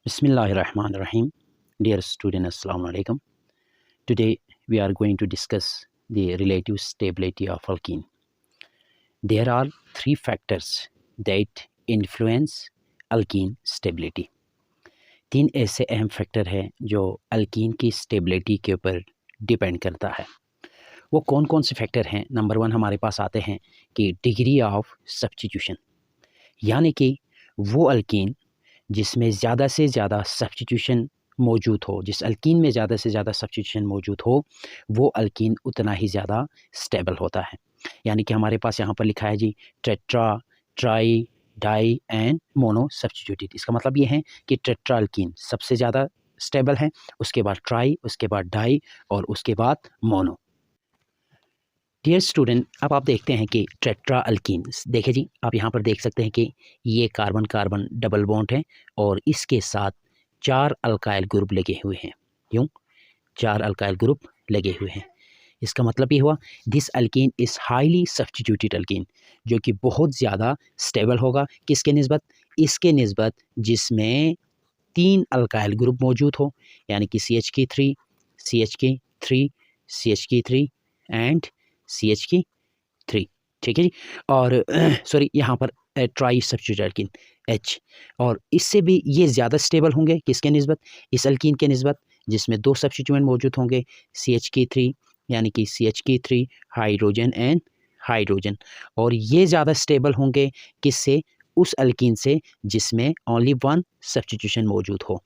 Bismillahirrahmanirrahim. Dear student, Assalamu alaikum. Today we are going to discuss the relative stability of alkene. There are three factors that influence alkene stability. तीन ऐसे अहम factor हैं जो alkyne की stability के ऊपर depend करता है। वो कौन कौन से फैक्टर हैं? नंबर 1 हमारे पास आते हैं कि डिग्री ऑफ सब्स्टिट्यूशन, यानी कि वो अल्कीन जिसमें ज़्यादा से ज़्यादा सब्स्टिट्यूशन मौजूद हो, जिस अल्कीन में ज़्यादा से ज़्यादा सब्स्टिट्यूशन मौजूद हो, वो अल्कीन उतना ही ज़्यादा स्टेबल होता है। यानी कि हमारे पास यहाँ पर लिखा है जी tetra, tri, di and mono substituted. इसका मतलब ये है कि टेट्रा अल्कीन सबसे ज़्यादा स्टेबल है, उसके बाद ट्राई, उसके बाद डाई और उसके बाद मोनो। डियर स्टूडेंट, अब आप देखते हैं कि टेट्रा अल्कीन्स, देखिए जी आप यहाँ पर देख सकते हैं कि ये कार्बन कार्बन डबल बॉन्ड है और इसके साथ 4 अल्काइल ग्रुप लगे हुए हैं। यूँ 4 अल्काइल ग्रुप लगे हुए हैं। इसका मतलब ये हुआ this alkyne is highly substituted alkyne, जो कि बहुत ज़्यादा स्टेबल होगा। किसके निस्बत? इसके निस्बत जिसमें 3 अल्काइल ग्रुप मौजूद हो, यानी कि CH3, CH3, CH3 and CH3। ठीक है जी। और सॉरी यहाँ पर ट्राई सब्स्टिट्यूटेड अल्कीन H, और इससे भी ये ज़्यादा स्टेबल होंगे। किसके निस्बत? इस अल्कीन के निस्बत जिसमें 2 सब्स्टिट्यूएंट मौजूद होंगे, CH3 यानी कि CH3 हाइड्रोजन एंड हाइड्रोजन, और ये ज़्यादा स्टेबल होंगे किससे? उस अल्कीन से जिसमें ओनली 1 सब्स्टिट्यूशन मौजूद हो,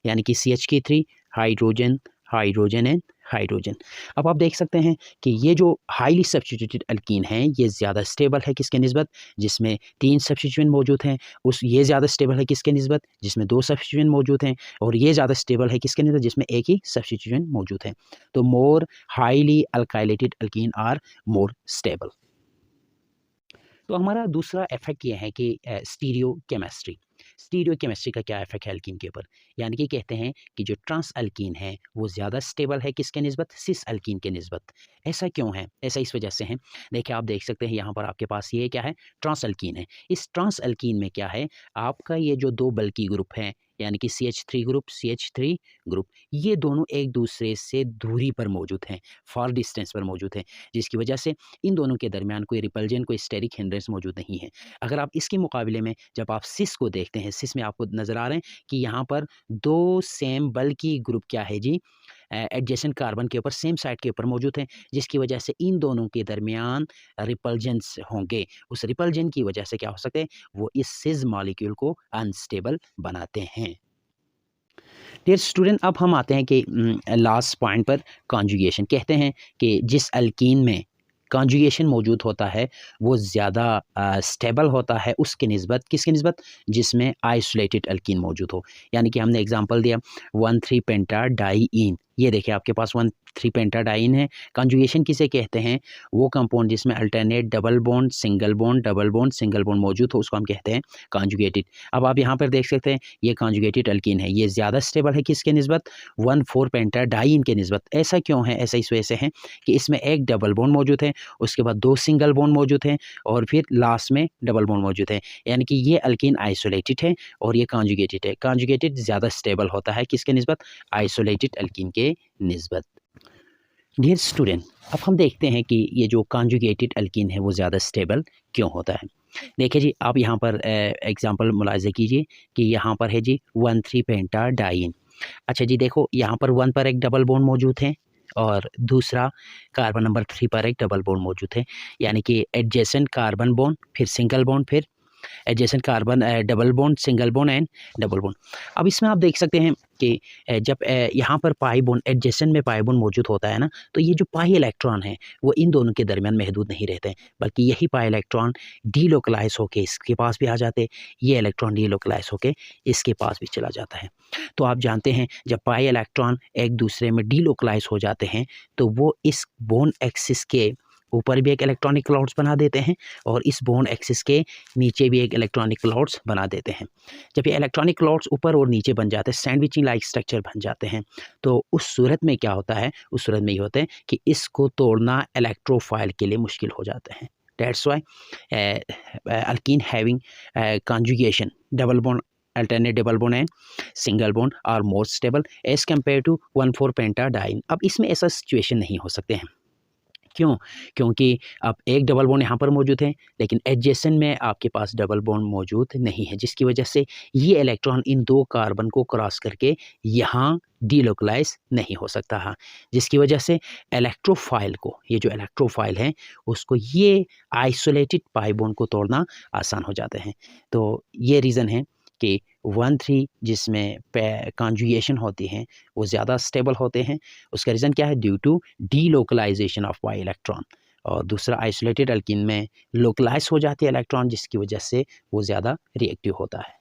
यानी कि CH3 hydrogen, hydrogen and hydrogen. अब आप देख सकते हैं कि ये जो हाईली सब्स्टिट्यूटेड अल्कीन हैं ये ज़्यादा स्टेबल है। किसके निस्बत? जिसमें 3 सब्स्टिट्यूएंट मौजूद हैं। ये ज़्यादा स्टेबल है किसके निस्बत? जिसमें 2 सब्स्टिट्यूएंट मौजूद हैं। और ये ज़्यादा स्टेबल है किसके निस्बत? जिसमें एक ही सब्स्टिट्यूएंट मौजूद है। तो more highly alkylated alkene are more stable. तो हमारा दूसरा इफेक्ट ये है कि स्टीरियोकेमिस्ट्री। स्टीरियोकेमिस्ट्री का क्या इफेक्ट है अल्कीन के ऊपर? यानी कि कहते हैं कि जो ट्रांस अल्कीन है वो ज़्यादा स्टेबल है किसके निस्बत? सिस अल्कीन के निस्बत। ऐसा क्यों है? ऐसा इस वजह से है, देखिए आप देख सकते हैं यहाँ पर आपके पास ये क्या है? ट्रांस अल्कीन है। इस ट्रांस अल्कीन में क्या है? आपका ये जो 2 बल्की ग्रुप हैं, यानी कि CH3 ग्रुप, CH3 ग्रुप, ये दोनों एक दूसरे से दूरी पर मौजूद हैं, फार डिस्टेंस पर मौजूद हैं, जिसकी वजह से इन दोनों के दरमियान कोई रिपल्जन, कोई स्टेरिक हिंड्रेंस मौजूद नहीं है। अगर आप इसके मुकाबले में जब आप सिस को देखते हैं, सिस में आपको नज़र आ रहे हैं कि यहाँ पर 2 सेम बल्की ग्रुप क्या है जी, एडजेसेंट कार्बन के ऊपर सेम साइड के ऊपर मौजूद हैं, जिसकी वजह से इन दोनों के दरमियान रिपल्जेंस होंगे। उस रिपल्जन की वजह से क्या हो सकते हैं? वो इस सिस मॉलिक्यूल को अनस्टेबल बनाते हैं। डियर स्टूडेंट, अब हम आते हैं कि लास्ट पॉइंट पर, कॉन्जुगेशन। कहते हैं कि जिस अल्कीन में कॉन्जुगेशन मौजूद होता है वो ज़्यादा स्टेबल होता है उसके निस्बत, किसके निस्बत? जिसमें आइसोलेटेड अल्कीन मौजूद हो। यानी कि हमने एग्जांपल दिया 1,3 पेंटाडाइईन। ये देखिए आपके पास 1,3 पेंटाडाइईन है। कॉन्जुगेशन किसे कहते हैं? वो कंपाउंड जिसमें alternate double bond, single bond, double bond, single bond मौजूद हो, उसको हम कहते हैं कॉन्जुगेटेड। अब आप यहाँ पर देख सकते हैं ये कॉन्जुगेटेड अल्कीन है, ये ज़्यादा स्टेबल है किसके निस्बत? 1,4 पेंटाडाइईन के निस्बत। ऐसा क्यों है? ऐसा इस वजह से है कि इसमें एक डबल बॉन्ड मौजूद है, उसके बाद 2 सिंगल बॉन्ड मौजूद हैं और फिर लास्ट में डबल बॉन्ड मौजूद है। यानी कि ये अल्कीन आइसोलेटेड है और ये कॉन्जुगेटेड है। कॉन्जुगेटेड ज़्यादा स्टेबल होता है किसके निस्बत? आइसोलेटेड अल्कीन के निस्बत। डियर स्टूडेंट, अब हम देखते हैं कि ये जो कॉन्जुगेटेड अल्कीन है वो ज़्यादा स्टेबल क्यों होता है। देखिए जी आप यहाँ पर एग्जांपल मुलाहिज़ा कीजिए कि यहाँ पर है जी 1,3 पेंटाडाइईन। अच्छा जी देखो यहाँ पर 1 पर एक डबल बॉन्ड मौजूद है और दूसरा कार्बन नंबर 3 पर एक डबल बॉन्ड मौजूद है, यानी कि एडजेसेंट कार्बन बॉन्ड, फिर सिंगल बॉन्ड, फिर adjacent carbon double bond, single bond and double bond. अब इसमें आप देख सकते हैं कि जब यहाँ पर पाई बॉन्ड, एडजेसेंट में पाई बॉन्ड मौजूद होता है ना, तो ये जो पाई इलेक्ट्रॉन है वो इन दोनों के दरमियान महदूद नहीं रहते हैं, बल्कि यही पाई इलेक्ट्रॉन डीलोकलाइज होके इसके पास भी आ जाते, ये इलेक्ट्रॉन डीलोकलाइज होके इसके पास भी चला जाता है। तो आप जानते हैं जब पाई इलेक्ट्रॉन एक दूसरे में डीलोकलाइज हो जाते हैं तो वो इस बॉन्ड एक्सिस के ऊपर भी एक इलेक्ट्रॉनिक क्लाउड्स बना देते हैं और इस बॉन्ड एक्सिस के नीचे भी एक इलेक्ट्रॉनिक क्लाउड्स बना देते हैं। जब ये इलेक्ट्रॉनिक क्लाउड्स ऊपर और नीचे बन जाते हैं, सैंडविचिंग लाइक स्ट्रक्चर बन जाते हैं, तो उस सूरत में क्या होता है? उस सूरत में ये होता है कि इसको तोड़ना इलेक्ट्रोफाइल के लिए मुश्किल हो जाता है। That's why alkyne having conjugation, double bond alternate double bond and single bond are more stable as compared to 1,4-pentadiene। अब इसमें ऐसा सिचुएशन नहीं हो सकते हैं। क्यों? क्योंकि अब एक डबल बॉन्ड यहाँ पर मौजूद है, लेकिन एडजेसेंट में आपके पास डबल बॉन्ड मौजूद नहीं है, जिसकी वजह से ये इलेक्ट्रॉन इन 2 कार्बन को क्रॉस करके यहाँ डीलोकलाइज नहीं हो सकता है, जिसकी वजह से इलेक्ट्रोफाइल को, ये जो इलेक्ट्रोफाइल है उसको ये आइसोलेटेड पाई बॉन्ड को तोड़ना आसान हो जाते हैं। तो ये रीज़न है कि 1,3 जिसमें कॉन्जुगेशन होती हैं वो ज़्यादा स्टेबल होते हैं। उसका रीज़न क्या है? Due to delocalization of pi electron. और दूसरा आइसोलेटेड अल्कीन में लोकलाइज हो जाते हैं इलेक्ट्रॉन, जिसकी वजह से वो ज़्यादा रिएक्टिव होता है।